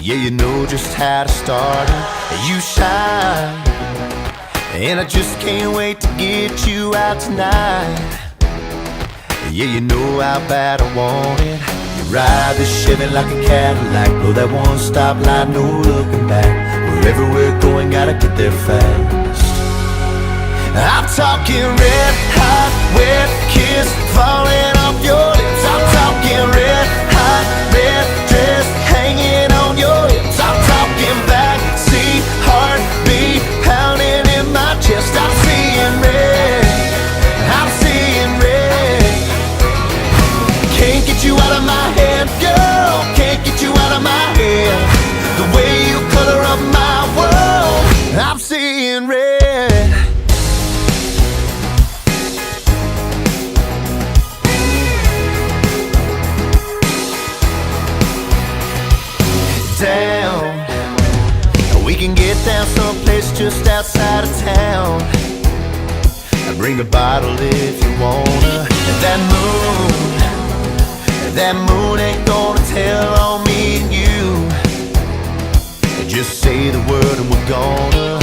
Yeah, you know just how to start it. You shine, and I just can't wait to get you out tonight. Yeah, you know how bad I want it. You ride the Chevy like a Cadillac, blow that one stop light, no looking back. Wherever we're going, gotta get there fast. I'm talking red hot, wet kiss falling off your lips. I'm talking red hot, red dress hanging on your hips. I'm talking backseat heartbeat pounding in my chest. I'm seeing red, I'm seeing red. Can't get you out of my head, girl, can't get you out of my head. The way you color up my world, I'm seeing red. Down, we can get down someplace just outside of town. Bring a bottle if you wanna. That moon ain't gonna tell on me and you. Just say the word and we're gonna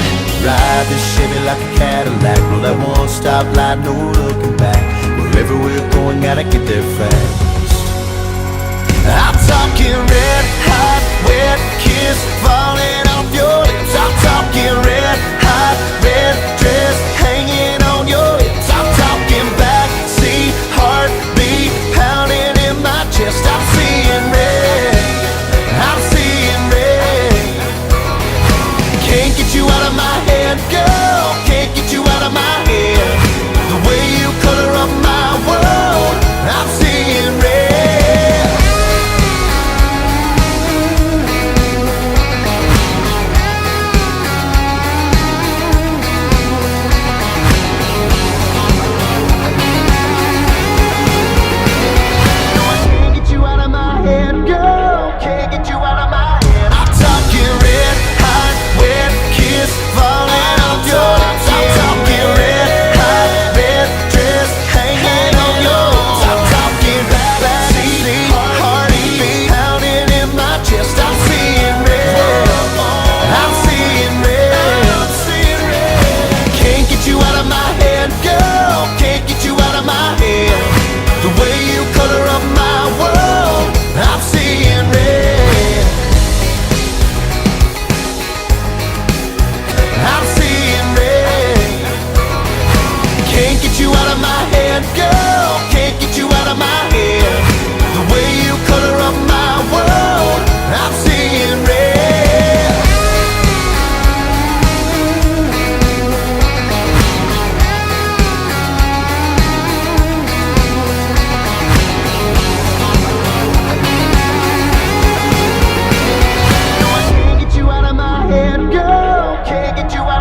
ride this Chevy like a Cadillac, blow that one stop light, no looking back. Wherever we're going, gotta get there fast. I'm talking red hot, wet kiss falling off your lips. I'm talking red hot, red dress hanging on your hips. I'm talking backseat heartbeat pounding in my chest. I'm seeing red, I'm seeing red. Can't get you out of my head, girl, can't get you out of my head. The way you color up my world, I'm seeing red. Can't get you out